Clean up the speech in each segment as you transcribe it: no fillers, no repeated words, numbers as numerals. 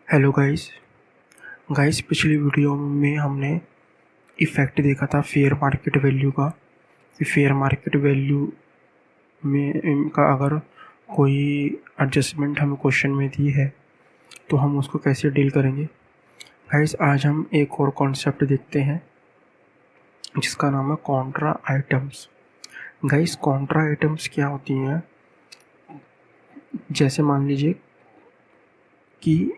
Hello guys. पिछली video में हमने इफ़ेक्ट देखा था फेयर मार्केट वैल्यू का, कि फेयर मार्केट वैल्यू में इनका अगर कोई एडजस्टमेंट हमें क्वेश्चन में दी है तो हम उसको कैसे डील करेंगे। गाइस आज हम एक और कॉन्सेप्ट देखते हैं जिसका नाम है Contra items. Guys Contra items क्या होती हैं? जैसे मान लीजिए कि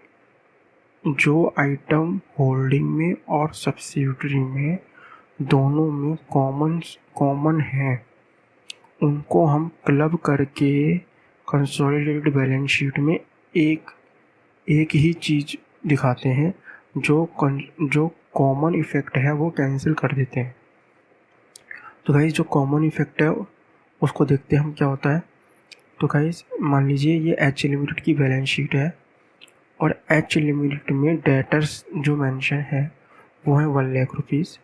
जो आइटम होल्डिंग में और सब्सिडियरी में दोनों में कॉमन है, उनको हम क्लब करके कंसोलिडेटेड बैलेंस शीट में एक ही चीज़ दिखाते हैं। जो कॉमन इफ़ेक्ट है वो कैंसिल कर देते हैं। तो गाइस जो कॉमन इफ़ेक्ट है उसको देखते हैं हम क्या होता है। तो गाइस मान लीजिए ये एच लिमिटेड की बैलेंस शीट है और एच लिमिटेड में डेटर्स जो मेंशन है वो है 1,00,000 रुपीज़,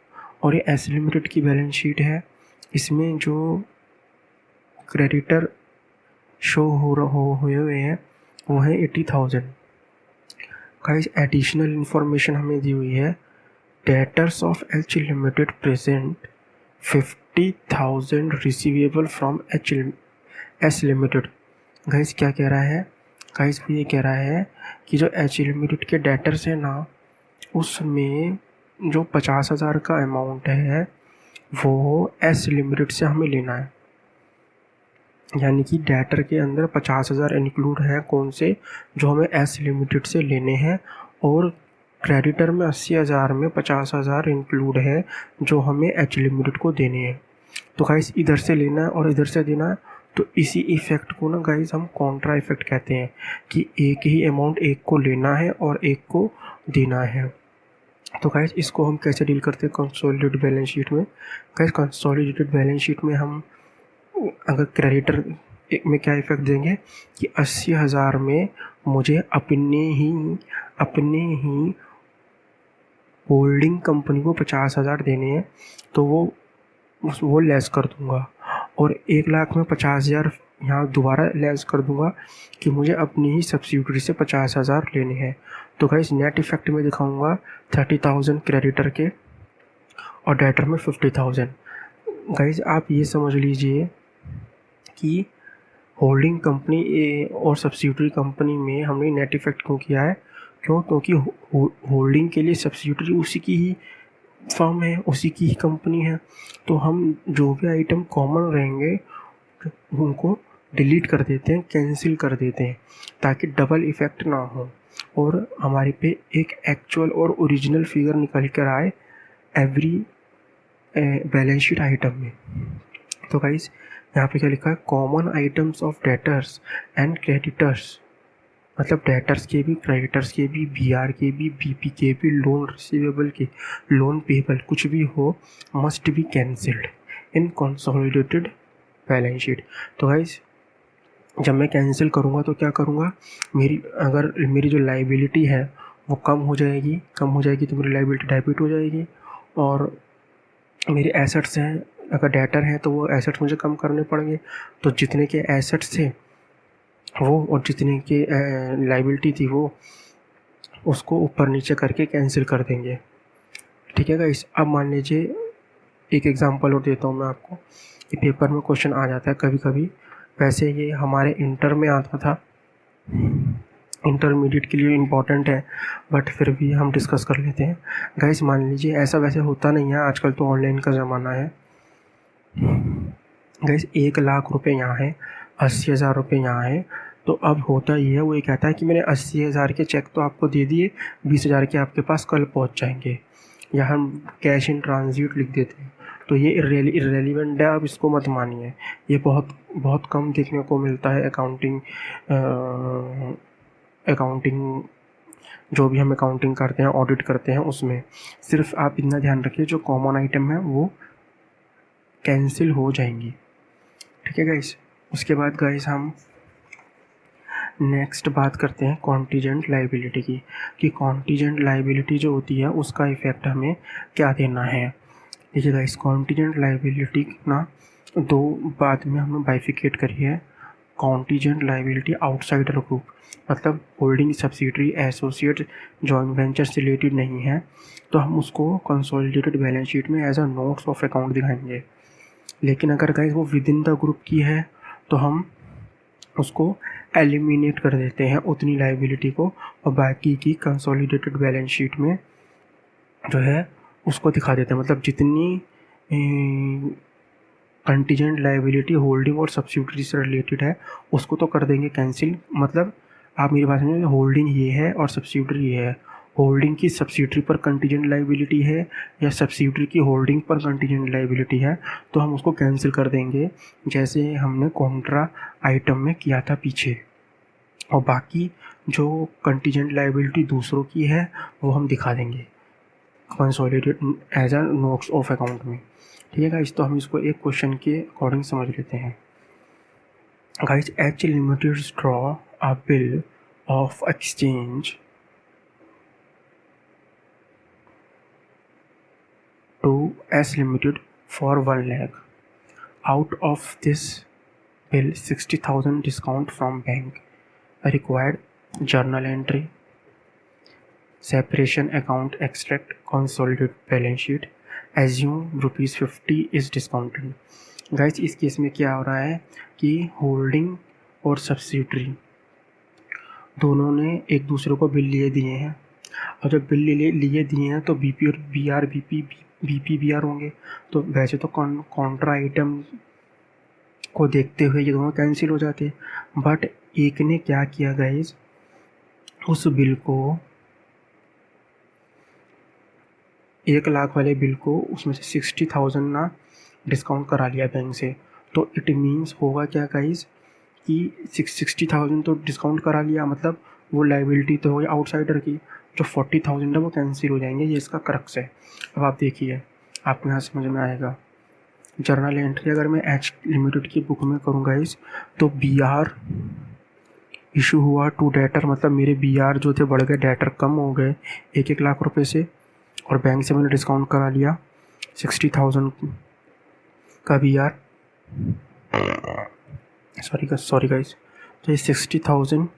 और ये एस लिमिटेड की बैलेंस शीट है, इसमें जो क्रेडिटर शो हुए हुए हैं वो है 80,000। गाइस एडिशनल इन्फॉर्मेशन हमें दी हुई है, debtors of H limited present 50,000 receivable from S limited. Guys क्या कह रहा है? गाइस भी ये कह रहा है कि जो एच लिमिटेड के डेटर्स हैं ना, उसमें जो 50,000 का अमाउंट है वो एस लिमिटेड से हमें लेना है। यानी कि डेटर के अंदर 50,000 इंक्लूड है कौन से, जो हमें एस लिमिटेड से लेने हैं, और क्रेडिटर में 80,000 में 50,000 इंक्लूड है जो हमें एच लिमिटेड को देने हैं। तो गाइस इधर से लेना है और इधर से देना है, तो इसी इफ़ेक्ट को ना गाइस हम कॉन्ट्रा इफ़ेक्ट कहते हैं, कि एक ही अमाउंट एक को लेना है और एक को देना है। तो गाइस इसको हम कैसे डील करते हैं कंसोलिडेटेड बैलेंस शीट में। गाइस कंसोलिडेटेड बैलेंस शीट में हम अगर क्रेडिटर में क्या इफ़ेक्ट देंगे कि 80,000 में मुझे अपने ही होल्डिंग कंपनी को 50,000 देने हैं, तो वो लेस कर दूंगा, और 1,00,000 में 50,000 यहाँ दोबारा लेस कर दूंगा कि मुझे अपनी ही सब्सिडियरी से 50,000 लेने हैं। तो गाइस नेट इफ़ेक्ट में दिखाऊंगा 30,000 क्रेडिटर के और डेटर में 50,000। गाइस आप ये समझ लीजिए कि होल्डिंग कंपनी और सब्सिडियरी कंपनी में हमने नेट इफ़ेक्ट क्यों किया है? क्योंकि होल्डिंग के लिए सब्सिडियरी उसी की ही फर्म है, उसी की ही कंपनी है, तो हम जो भी आइटम कॉमन रहेंगे उनको डिलीट कर देते हैं, कैंसिल कर देते हैं, ताकि डबल इफ़ेक्ट ना हो और हमारे पे एक एक्चुअल और ओरिजिनल फिगर निकल कर आए एवरी बैलेंस शीट आइटम में। तो गाइस यहाँ पे क्या लिखा है, common items of debtors and creditors, मतलब डेटर्स के भी, क्रेडिटर्स के भी, बीआर के भी, बीपी के भी, लोन रिसीवेबल के, लोन पेबल, कुछ भी हो, must be cancelled in consolidated balance sheet. तो गाइस जब मैं कैंसिल करूँगा तो क्या करूँगा, मेरी जो लाइबिलिटी है वो कम हो जाएगी तो मेरी लाइबिलिटी डेबिट हो जाएगी, और मेरे एसेट्स हैं, अगर डेटर हैं तो वो एसेट्स मुझे कम करने पड़ेंगे, तो जितने के एसेट्स थे वो और जितने की लाइबिलिटी थी वो उसको ऊपर नीचे करके कैंसिल कर देंगे। ठीक है गाइस। अब मान लीजिए एक एग्जांपल और देता हूँ मैं आपको, ये पेपर में क्वेश्चन आ जाता है कभी कभी, वैसे ये हमारे इंटर में आता था, इंटरमीडिएट के लिए इम्पॉर्टेंट है बट फिर भी हम डिस्कस कर लेते हैं। गाइस मान लीजिए ऐसा वैसे होता नहीं है, आजकल तो ऑनलाइन का ज़माना है। गाइस 1,00,000 रुपये यहाँ है, 80,000 रुपये यहाँ है, तो अब होता ये है, वो ये कहता है कि मैंने 80,000 के चेक तो आपको दे दिए, 20,000 के आपके पास कल पहुँच जाएंगे, या हम कैश इन ट्रांजिट लिख देते हैं। तो ये इररेलीवेंट है, आप इसको मत मानिए, ये बहुत कम देखने को मिलता है अकाउंटिंग जो भी हम अकाउंटिंग करते हैं, ऑडिट करते हैं, उसमें सिर्फ आप इतना ध्यान रखिए जो कॉमन आइटम है वो कैंसिल हो जाएंगी। ठीक है गाइस। उसके बाद गाइस हम नेक्स्ट बात करते हैं कॉन्टीजेंट लाइबिलिटी की, कि कॉन्टीजेंट लाइबिलिटी जो होती है उसका इफ़ेक्ट हमें क्या देना है। देखिए गाइस कॉन्टीजेंट लाइबिलिटी ना दो बात में हमने बाइफिकेट करी है। कॉन्टीजेंट लाइबिलिटी आउटसाइडर ग्रुप, मतलब holding subsidiary associate joint venture से रिलेटेड नहीं है, तो हम उसको कंसोलिडेटेड बैलेंस शीट में as a notes of account दिखाएंगे। लेकिन अगर गाइस वो विद इन द ग्रुप की है तो हम उसको एलिमिनेट कर देते हैं उतनी लाइबिलिटी को, और बाकी की कंसोलिडेटेड बैलेंस शीट में जो है उसको दिखा देते हैं। मतलब जितनी कंटीजेंट लाइबिलिटी होल्डिंग और सब्सिडियरी से रिलेटेड है उसको तो कर देंगे कैंसिल। मतलब आप मेरी बात समझिए, होल्डिंग ये है और सब्सिडियरी ये है, होल्डिंग की सब्सिडियरी पर कंटीजेंट लाइबिलिटी है या सब्सिडियरी की होल्डिंग पर कंटीजेंट लाइबिलिटी है, तो हम उसको कैंसिल कर देंगे जैसे हमने कॉन्ट्रा आइटम में किया था पीछे। और बाकी जो कंटीजेंट लाइबिलिटी दूसरों की है वो हम दिखा देंगे consolidated as a notes of account में। ठीक है गाइस, तो हम इसको एक क्वेश्चन के अकॉर्डिंग समझ लेते हैं। Guys, H limited draw a bill of exchange to S limited for 1 lakh. Out of this bill, 60,000 discount from bank required, journal entry, separation account extract, consolidated balance sheet, assume rupees 50 is discounted. Guys, इस case में क्या हो रहा है कि holding और subsidiary दोनों ने एक दूसरे को बिल लिए दिए हैं, और जब बिल लिए दिए हैं तो बीपी और बीआर बीपी बीआर होंगे। तो वैसे तो कॉन्ट्रा आइटम को देखते हुए ये दोनों कैंसिल हो जाते, बट एक ने क्या किया गाइस, उस बिल को 1 लाख वाले बिल को उसमें से 60,000 ना डिस्काउंट करा लिया बैंक से। तो इट मीन्स होगा क्या गाइस कि 60,000 तो डिस्काउंट करा लिया, मतलब वो लाइबिलिटी तो हो गई आउटसाइडर की, जो 40,000 है वो कैंसिल हो जाएंगे। ये इसका क्रक्स है। अब आप देखिए, आपको यहाँ समझ में आएगा। जर्नल एंट्री अगर मैं एच लिमिटेड की बुक में करूँगा इस, तो बी आर इशू हुआ टू डेटर, मतलब मेरे बी आर जो थे बढ़ गए, डेटर कम हो गए 1 लाख रुपए से, और बैंक से मैंने डिस्काउंट करा लिया 60,000 का बी आर। सॉरी गाइस, तो ये 60,000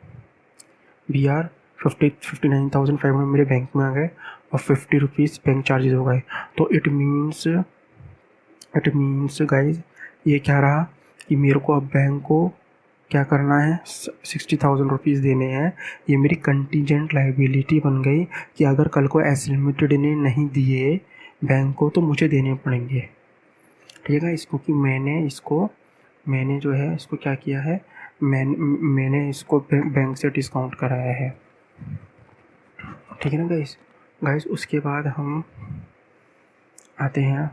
बी आर 59,500 मेरे बैंक में आ गए, और 50 रुपीज़ बैंक चार्जेस हो गए। तो इट मीन्स गाइज ये क्या रहा कि मेरे को अब बैंक को क्या करना है, 60,000 रुपीज़ देने हैं। ये मेरी कंटीजेंट लाइबिलिटी बन गई कि अगर कल को एस लिमिटेड ने नहीं दिए बैंक को तो मुझे देने पड़ेंगे। ठीक है, इसको कि मैंने जो है इसको क्या किया है, मैंने इसको बैंक से डिस्काउंट कराया है। ठीक है ना गाइस, उसके बाद हम आते हैं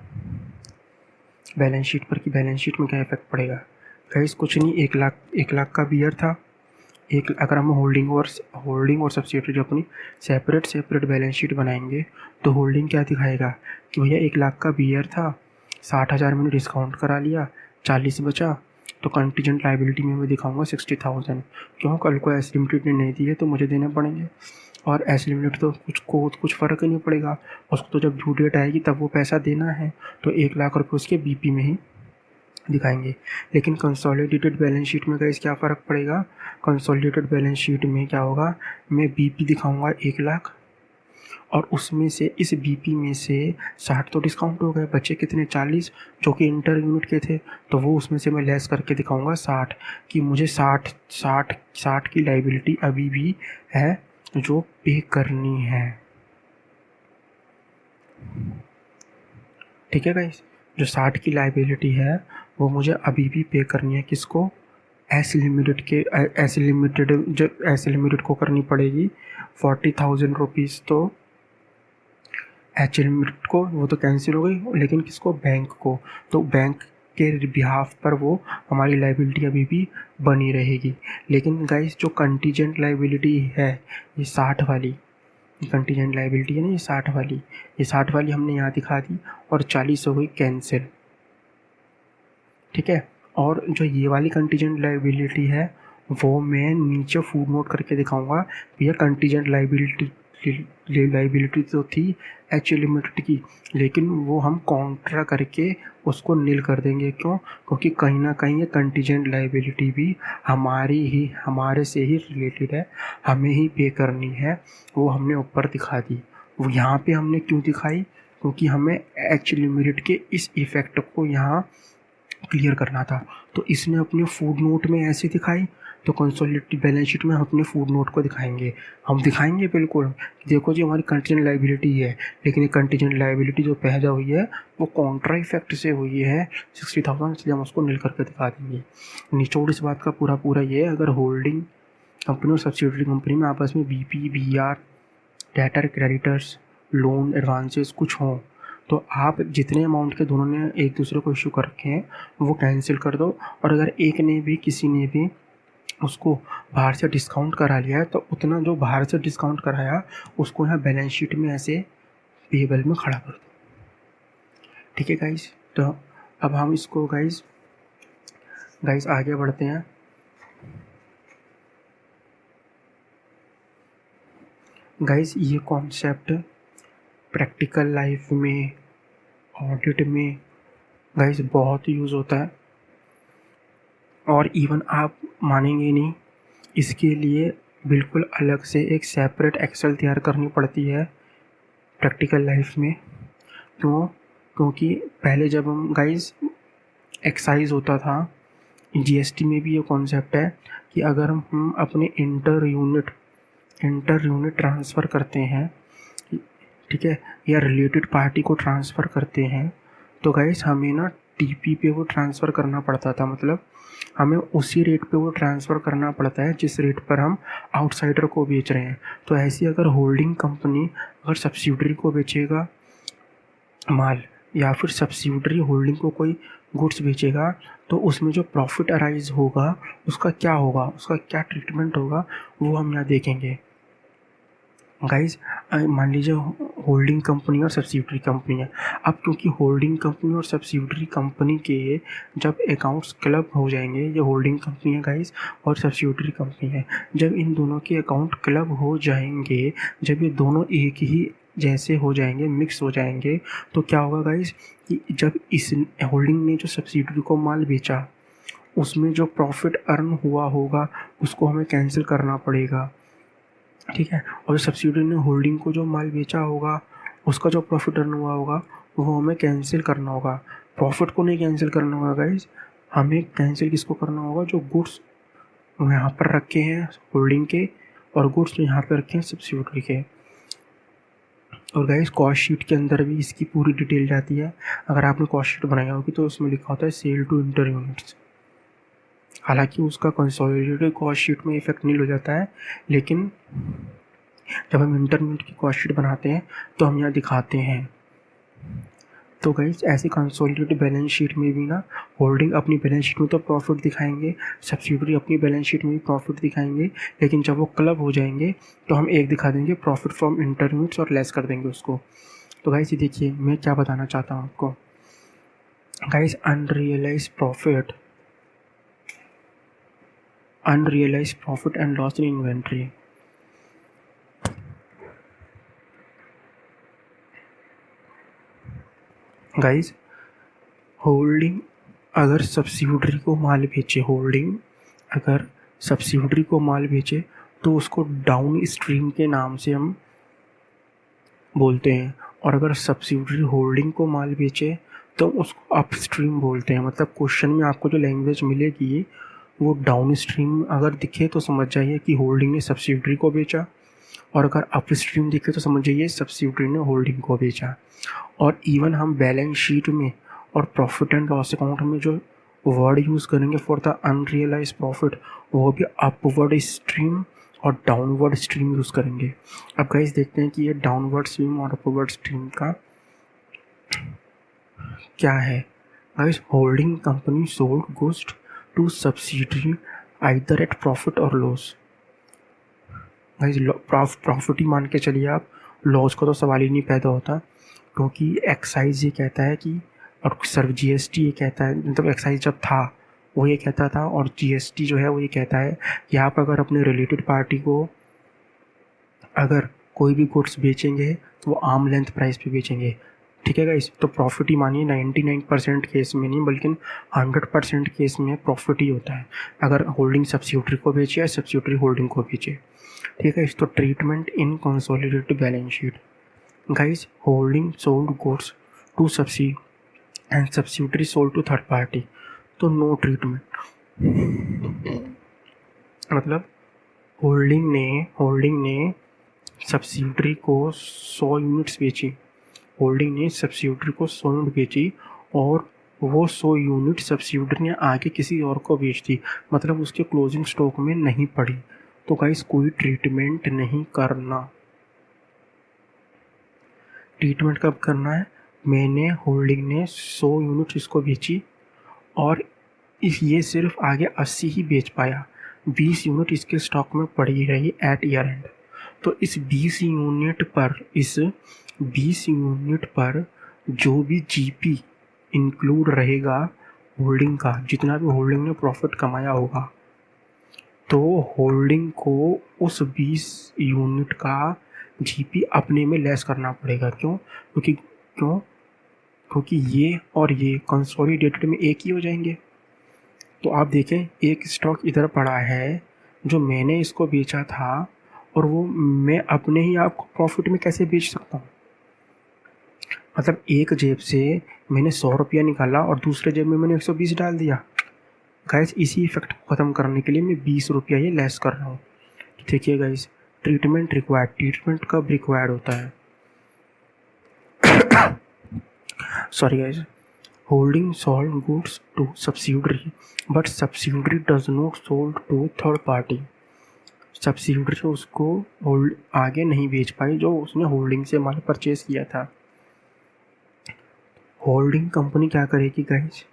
बैलेंस शीट पर कि बैलेंस शीट में क्या इफेक्ट पड़ेगा। गाइस कुछ नहीं, 1 लाख का बियर था। अगर हम होल्डिंग और सब्सिडियरी अपनी सेपरेट बैलेंस शीट बनाएंगे तो होल्डिंग क्या दिखाएगा कि भैया 1 लाख का बियर था, 60,000 मैंने डिस्काउंट करा लिया, 40 बचा, तो कंटीजेंट लाइबिलिटी में मैं दिखाऊंगा 60,000। क्यों, कल को एस लिमिटेड ने नहीं दिए तो मुझे देने पड़ेंगे, और एस लिमिटेड तो कुछ फ़र्क ही नहीं पड़ेगा, उसको तो जब ड्यू डेट आएगी तब वो पैसा देना है, तो 1 लाख रुपये उसके बीपी में ही दिखाएंगे। लेकिन कंसोलिडेटेड बैलेंस शीट में गाइस क्या फ़र्क पड़ेगा, कंसोलिडेटेड बैलेंस शीट में क्या होगा, मैं बीपी दिखाऊंगा 1 लाख, और उसमें से इस बीपी में से 60 तो डिस्काउंट हो गए, बचे कितने 40 जो कि इंटर यूनिट के थे, तो वो उसमें से मैं लेस करके दिखाऊंगा 60 कि मुझे 60 की लाइबिलिटी अभी भी है जो पे करनी है। ठीक है गाइस, जो 60 की लाइबिलिटी है वो मुझे अभी भी पे करनी है, किसको, एस लिमिटेड को करनी पड़ेगी 40,000 रुपीज़। तो एच लिमिटेड को वो तो कैंसिल हो गई, लेकिन किसको, बैंक को, तो बैंक के बिहाफ पर वो हमारी लाइबिलिटी अभी भी बनी रहेगी। लेकिन गाइस जो कंटीजेंट लाइबिलिटी है ये 60 वाली कंटीजेंट लाइबिलिटी है ना, ये 60 वाली हमने यहाँ दिखा दी, और 40 हो गई कैंसिल। ठीक है, और जो ये वाली कंटीजेंट लाइबिलिटी है वो मैं नीचे फुट नोट करके दिखाऊंगा, ये कंटीजेंट लाइबिलिटी तो थी एच लिमिटेड की, लेकिन वो हम कॉन्ट्रा करके उसको नील कर देंगे। क्यों? क्योंकि कहीं ना कहीं ये कंटीजेंट लाइबिलिटी भी हमारे से ही रिलेटेड है, हमें ही पे करनी है। वो हमने ऊपर दिखा दी। वो यहाँ पे हमने क्यों दिखाई? क्योंकि हमें एच लिमिटेड के इस इफ़ेक्ट को यहाँ क्लियर करना था। तो इसने अपने फूड नोट में ऐसे दिखाई, तो कंसोलिडेटेड बैलेंस शीट में हम अपने फूड नोट को दिखाएंगे। हम दिखाएंगे बिल्कुल, देखो जी हमारी कंटीजेंट लाइबिलिटी है, लेकिन ये कंटीजेंट लाइबिलिटी जो पैदा हुई है वो कॉन्ट्रा इफेक्ट से हुई है 60,000, इसलिए हम उसको नील करके दिखा देंगे। निचोड़ इस बात का पूरा ये है, अगर होल्डिंग कंपनी और सब्सिडरी कंपनी में आपस में BP, BR, debtor, creditors, loan, advances कुछ हों, तो आप जितने अमाउंट के दोनों ने एक दूसरे को इशू कर रखे हैं वो कैंसिल कर दो। और अगर किसी ने भी उसको बाहर से डिस्काउंट करा लिया है, तो उतना जो बाहर से डिस्काउंट कराया उसको यहाँ बैलेंस शीट में ऐसे पेबल में खड़ा कर दो। ठीक है गाइस, तो अब हम इसको गाइस आगे बढ़ते हैं। गाइस ये कॉन्सेप्ट प्रैक्टिकल लाइफ में, ऑडिट में गाइस बहुत यूज़ होता है, और इवन आप मानेंगे नहीं, इसके लिए बिल्कुल अलग से एक सेपरेट एक्सेल तैयार करनी पड़ती है प्रैक्टिकल लाइफ में। क्योंकि पहले जब हम गाइस एक्साइज होता था, जीएसटी में भी ये कॉन्सेप्ट है कि अगर हम अपने इंटर यूनिट ट्रांसफ़र करते हैं, ठीक है, या रिलेटेड पार्टी को ट्रांसफ़र करते हैं, तो गाइस हमें ना टीपी पे वो ट्रांसफ़र करना पड़ता था। मतलब हमें उसी रेट पे वो ट्रांसफ़र करना पड़ता है जिस रेट पर हम आउटसाइडर को बेच रहे हैं। तो ऐसी अगर होल्डिंग कंपनी अगर सब्सिडरी को बेचेगा माल, या फिर सब्सिडरी होल्डिंग को कोई गुड्स बेचेगा, तो उसमें जो प्रॉफिट अराइज होगा उसका क्या ट्रीटमेंट होगा, वो हम यहाँ देखेंगे। गाइस मान लीजिए होल्डिंग कंपनी और सब्सिडरी कंपनी है। अब क्योंकि होल्डिंग कंपनी और सब्सिडरी कंपनी के जब अकाउंट्स क्लब हो जाएंगे, ये होल्डिंग कंपनी है गाइस और सब्सिडरी कंपनी है, जब इन दोनों के अकाउंट क्लब हो जाएंगे, जब ये दोनों एक ही जैसे हो जाएंगे, मिक्स हो जाएंगे, तो क्या होगा गाइस कि जब इस होल्डिंग ने जो सब्सिडरी को माल बेचा उसमें जो प्रॉफिट अर्न हुआ होगा उसको हमें कैंसिल करना पड़ेगा। ठीक है, और सब्सिडरी ने होल्डिंग को जो माल बेचा होगा उसका जो प्रॉफिट अर्न हुआ होगा वो हमें कैंसिल करना होगा। प्रॉफिट को नहीं कैंसिल करना होगा गाइस, हमें कैंसिल किसको करना होगा? जो गुड्स यहाँ पर रखे हैं होल्डिंग के, और गुड्स जो यहाँ पर रखे हैं सब्सिडरी के। और गाइस कॉस्ट शीट के अंदर भी इसकी पूरी डिटेल जाती है। अगर आपने कॉस्ट शीट बनाई होगी तो उसमें लिखा होता है सेल टू इंटर यूनिट्स। हालांकि उसका कंसोलिडेटेड कॉस्ट शीट में इफेक्ट नहीं हो जाता है, लेकिन जब हम इंटर यूनिट की कॉस्ट शीट बनाते हैं तो हम यहाँ दिखाते हैं। तो गाइस ऐसे कंसोलिडेटेड बैलेंस शीट में भी ना होल्डिंग अपनी बैलेंस शीट में तो प्रॉफिट दिखाएंगे, सब्सिडरी अपनी बैलेंस शीट में भी प्रॉफिट दिखाएंगे, लेकिन जब वो क्लब हो जाएंगे तो हम एक दिखा देंगे प्रॉफिट फ्रॉम इंटर यूनिट्स और लेस कर देंगे उसको। तो गाइस ये देखिए मैं क्या बताना चाहता हूँ आपको। Guys unrealise profit and loss in inventory. Guys holding अगर सब्सिडरी को माल बेचे, तो उसको डाउन स्ट्रीम के नाम से हम बोलते हैं, और अगर सब्सिडरी होल्डिंग को माल बेचे तो उसको अप स्ट्रीम बोलते हैं। मतलब क्वेश्चन में आपको जो लैंग्वेज मिलेगी वो डाउन स्ट्रीम अगर दिखे तो समझ जाइए कि होल्डिंग ने सब्सिडरी को बेचा, और अगर अप स्ट्रीम दिखे तो समझ जाइए सब्सिडरी ने होल्डिंग को बेचा। और इवन हम बैलेंस शीट में और प्रॉफिट एंड लॉस अकाउंट में जो वर्ड यूज़ करेंगे फॉर द अनरियलाइज प्रॉफिट, वो भी अपवर्ड स्ट्रीम और डाउनवर्ड स्ट्रीम यूज़ करेंगे। अब गाइस देखते हैं कि ये डाउनवर्ड स्ट्रीम और अपवर्ड स्ट्रीम का क्या है। Guys holding company sold goods to subsidiary either at profit और लॉस। गाइस प्रॉफिट ही मान के चलिए आप, लॉस का तो सवाल ही नहीं पैदा होता, क्योंकि एक्साइज ये कहता है कि, और सर जीएसटी ये कहता है, मतलब एक्साइज जब था वो ये कहता था, और जीएसटी जो है वो ये कहता है कि आप अगर अपने रिलेटेड पार्टी को अगर कोई भी गुड्स बेचेंगे तो वो आर्म लेंथ प्राइस पे बेचेंगे, ठीक है गाइस। तो प्रॉफिट ही मानिए 99% केस में नहीं बल्कि 100% केस में प्रॉफिट ही होता है अगर होल्डिंग सब्सिडियरी को बेचे या सब्सिडियरी होल्डिंग को बेचे, ठीक है। तो treatment in consolidated balance sheet guys, holding sold goods to subsidy and subsidiary sold to third party, तो नो ट्रीटमेंट। मतलब होल्डिंग ने सब्सिडियरी को 100 यूनिट्स बेची, होल्डिंग ने सब्सिडियरी को 100 यूनिट बेची और वो 100 यूनिट सब्सिडियरी ने आगे किसी और को बेच दी, मतलब उसके क्लोजिंग स्टॉक में नहीं पड़ी। तो गाइस कोई ट्रीटमेंट नहीं करना। ट्रीटमेंट कब करना है? मैंने होल्डिंग ने 100 यूनिट इसको बेची और ये सिर्फ आगे 80 ही बेच पाया, 20 यूनिट इसके स्टॉक में पड़ी रही एट ईयर एंड। तो इस 20 यूनिट पर जो भी जीपी इंक्लूड रहेगा होल्डिंग का, जितना भी होल्डिंग ने प्रॉफिट कमाया होगा, तो होल्डिंग को उस 20 यूनिट का जीपी अपने में लेस करना पड़ेगा। क्यों? क्योंकि ये और ये कंसोलिडेटेड में एक ही हो जाएंगे। तो आप देखें, एक स्टॉक इधर पड़ा है जो मैंने इसको बेचा था और वो मैं अपने ही आपको प्रॉफिट में कैसे बेच सकता हूँ? मतलब एक जेब से मैंने 100 रुपया निकाला और दूसरे जेब में मैंने 120 डाल दिया। गाइस इसी इफेक्ट को ख़त्म करने के लिए मैं 20 रुपया ये लेस कर रहा हूँ। ठीक है गाइस, ट्रीटमेंट कब रिक्वायर्ड होता है? Sorry guys, holding sold goods to subsidiary but subsidiary does not sold to third party। Subsidiary उसको आगे नहीं बेच पाई जो उसने होल्डिंग से माल परचेज किया था। होल्डिंग कंपनी क्या करेगी गाइस?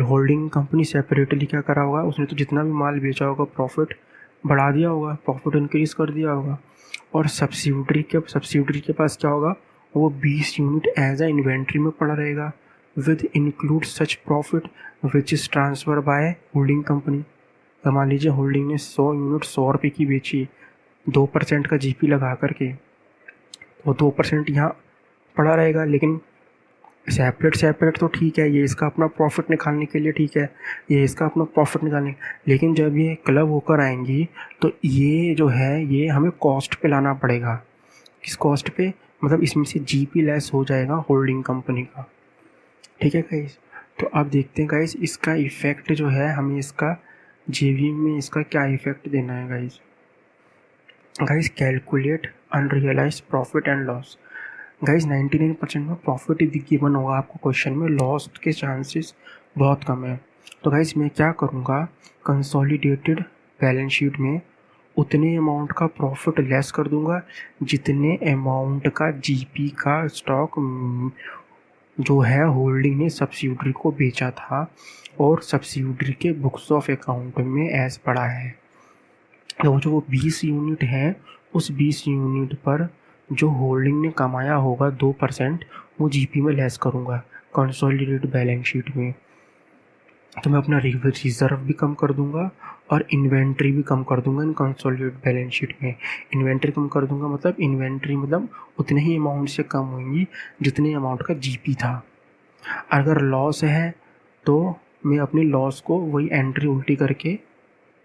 होल्डिंग कंपनी सेपरेटली क्या करा होगा, उसने तो जितना भी माल बेचा होगा प्रॉफिट बढ़ा दिया होगा, प्रॉफिट इंक्रीज कर दिया होगा। और सब्सिडियरी के पास क्या होगा, वो 20 यूनिट एज ए इन्वेंट्री में पड़ा रहेगा with include such profit which is transfer by holding company. तो मान लीजिए होल्डिंग ने 100 यूनिट 100 रुपये की बेची 2% का जीपी लगा करके, तो 2% यहाँ पड़ा रहेगा। लेकिन सेपरेट तो ठीक है, ये इसका अपना प्रॉफिट निकालने के लिए ठीक है, ये इसका अपना प्रॉफिट निकालने, लेकिन जब ये क्लब होकर आएंगी तो ये जो है ये हमें कॉस्ट पे लाना पड़ेगा। किस कॉस्ट पे? मतलब इसमें से जीपी लेस हो जाएगा होल्डिंग कंपनी का। ठीक है गाइस, तो अब देखते हैं गाइस इसका इफ़ेक्ट जो है, हमें इसका जेवी में इसका क्या इफ़ेक्ट देना है guys. Calculate unrealise profit and loss. Guys 99% में प्रॉफिट यदि गिवन होगा आपको क्वेश्चन में, लॉस के चांसेस बहुत कम है। तो गाइस मैं क्या करूँगा, कंसोलिडेटेड बैलेंस शीट में उतने अमाउंट का प्रॉफिट लेस कर दूंगा जितने अमाउंट का जीपी का स्टॉक जो है होल्डिंग ने सब्सिडियरी को बेचा था और सब्सिडियरी के बुक्स ऑफ अकाउंट में एज पड़ा है। तो जो 20 यूनिट है, उस 20 यूनिट पर जो होल्डिंग ने कमाया होगा 2%, वो जीपी में लेस करूँगा कंसोलिडेटेड बैलेंस शीट में। तो मैं अपना रिजर्व भी कम कर दूंगा और इन्वेंट्री भी कम कर दूंगा इन कंसोलिडेटेड बैलेंस शीट में। इन्वेंट्री कम कर दूंगा मतलब इन्वेंट्री मतलब उतने ही अमाउंट से कम होंगी जितने अमाउंट का जीपी था। अगर लॉस है तो मैं अपनी लॉस को वही एंट्री उल्टी करके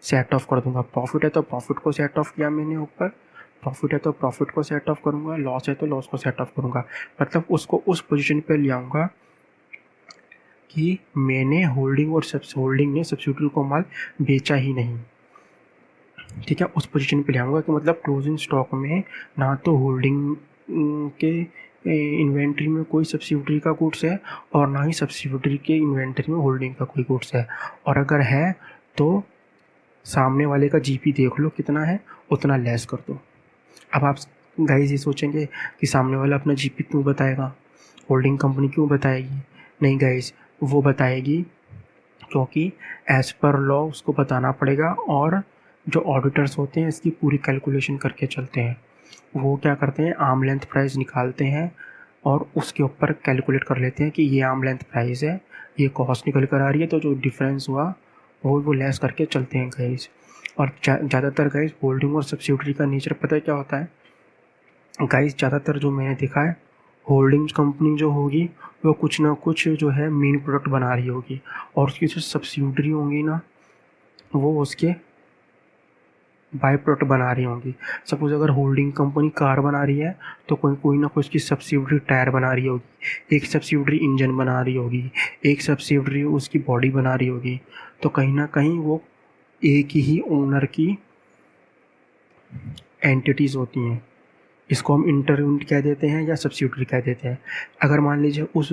सेट ऑफ कर दूंगा। प्रॉफिट है तो प्रॉफिट को सेट ऑफ किया मैंने ऊपर, प्रॉफिट है तो प्रॉफिट को सेट ऑफ करूँगा, लॉस है तो लॉस को सेट ऑफ करूँगा। मतलब उसको उस पोजीशन पे ले आऊँगा कि मैंने होल्डिंग ने सब्सिडियरी को माल बेचा ही नहीं। ठीक है, उस पोजीशन पे ले आऊँगा कि मतलब क्लोजिंग स्टॉक में ना तो होल्डिंग के इन्वेंट्री में कोई सब्सिडियरी का गुड्स है और ना ही सब्सिडियरी के इन्वेंट्री में होल्डिंग का कोई गुड्स है, और अगर है तो सामने वाले का जीपी देख लो कितना है, उतना लेस कर दो। अब आप गाइस ये सोचेंगे कि सामने वाला अपना जीपी क्यों बताएगा, होल्डिंग कंपनी क्यों बताएगी? नहीं गाइस, वो बताएगी क्योंकि एज़ पर लॉ उसको बताना पड़ेगा, और जो ऑडिटर्स होते हैं इसकी पूरी कैलकुलेशन करके चलते हैं। वो क्या करते हैं, आर्म लेंथ प्राइस निकालते हैं और उसके ऊपर कैलकुलेट कर लेते हैं कि ये आर्म लेंथ प्राइस है, ये कॉस्ट निकल कर आ रही है, तो जो डिफरेंस हुआ वो लेस करके चलते हैं गाइस। और ज़्यादातर गाइस होल्डिंग और सब्सिडियरी का नेचर पता है क्या होता है? गाइस ज़्यादातर जो मैंने देखा है, होल्डिंग्स कंपनी जो होगी वो कुछ ना कुछ जो है मेन प्रोडक्ट बना रही होगी, और उसकी जो सब्सिडियरी होंगी ना वो उसके बाई प्रोडक्ट बना रही होंगी। सपोज अगर होल्डिंग कंपनी कार बना रही है तो कोई कोई ना कोई उसकी सब्सिडियरी टायर बना रही होगी, एक सब्सिडियरी इंजन बना रही होगी, एक सब्सिडियरी उसकी बॉडी बना रही होगी। तो कहीं ना कहीं वो एक ही ओनर की एंटिटीज़ होती हैं। इसको हम इंटर यूनिट कह देते हैं या सब्सिडियरी कह देते हैं। अगर मान लीजिए उस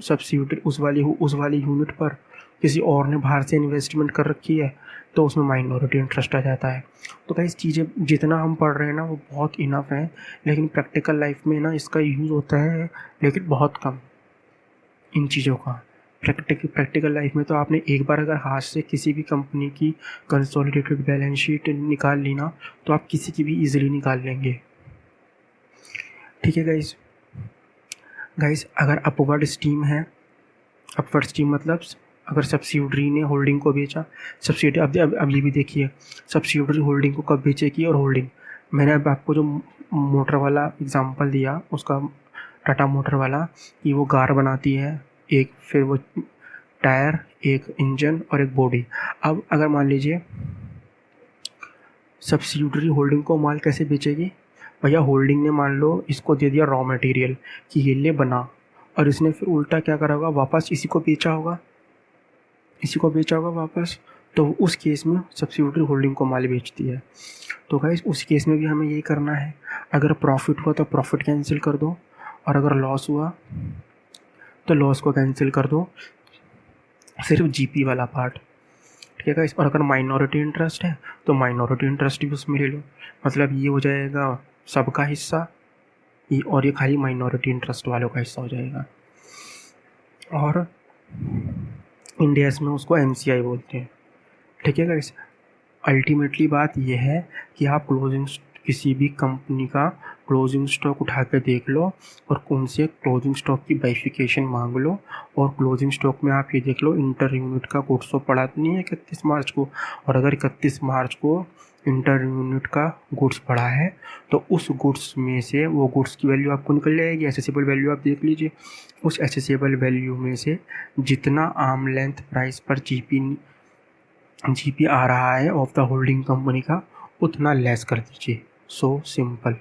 सब्सिडियरी उस वाली यूनिट पर किसी और ने बाहर से इन्वेस्टमेंट कर रखी है तो उसमें माइनॉरिटी इंटरेस्ट आ जाता है। तो गाइस चीज़ें जितना हम पढ़ रहे हैं ना वो बहुत इनफ है, लेकिन प्रैक्टिकल लाइफ में ना इसका यूज़ होता है लेकिन बहुत कम इन चीज़ों का। प्रैक्टिकल लाइफ में तो आपने एक बार अगर हाथ से किसी भी कंपनी की कंसोलिडेटेड बैलेंस शीट निकाल ली ना तो आप किसी की भी ईजिली निकाल लेंगे। ठीक है गाइस अगर अपवर्ड स्टीम है, अपवर्ड स्टीम मतलब अगर सब्सिडियरी ने होल्डिंग को बेचा, सब्सिडियरी अब ये भी देखिए सब्सिडियरी होल्डिंग को कब बेचेगी। और होल्डिंग मैंने अब आपको जो मोटर वाला एग्जांपल दिया उसका, टाटा मोटर वाला, कि वो कार बनाती है, एक फिर वो टायर, एक इंजन और एक बॉडी। अब अगर मान लीजिए सब्सिडियरी होल्डिंग को माल कैसे बेचेगी, भैया होल्डिंग ने मान लो इसको दे दिया रॉ मटेरियल कि ये ले बना, और इसने फिर उल्टा क्या करा होगा, वापस इसी को बेचा होगा वापस। तो उस केस में सब्सिडियरी होल्डिंग को माल बेचती है। तो गाइस उस केस में भी हमें यही करना है, अगर प्रॉफिट हुआ तो प्रॉफिट कैंसिल कर दो, और अगर लॉस हुआ तो लॉस को कैंसिल कर दो, सिर्फ जीपी वाला पार्ट। ठीक है गाइस, और अगर माइनॉरिटी इंटरेस्ट है तो माइनॉरिटी इंटरेस्ट भी उसमें ले लो, मतलब ये हो जाएगा सबका हिस्सा, ये और ये खाली माइनॉरिटी इंटरेस्ट वालों का हिस्सा हो जाएगा। और इंडिया में उसको एमसीआई बोलते हैं। ठीक है गाइस, अल्टीमेटली बात यह है कि आप किसी भी कंपनी का क्लोजिंग स्टॉक उठा के देख लो और उनसे क्लोजिंग स्टॉक की वेरिफिकेशन मांग लो, और क्लोजिंग स्टॉक में आप ये देख लो इंटर यूनिट का गुड्स तो पड़ा नहीं है 31 मार्च को, और अगर 31 मार्च को इंटर यूनिट का गुड्स पड़ा है तो उस गुड्स में से वो गुड्स की वैल्यू आपको निकल जाएगी, एसेसेबल वैल्यू आप देख लीजिए। उस एसेसेबल वैल्यू में से जितना आर्म लेंथ प्राइस पर जीपी आ रहा है ऑफ द होल्डिंग कंपनी का उतना लेस कर दीजिए। So simple.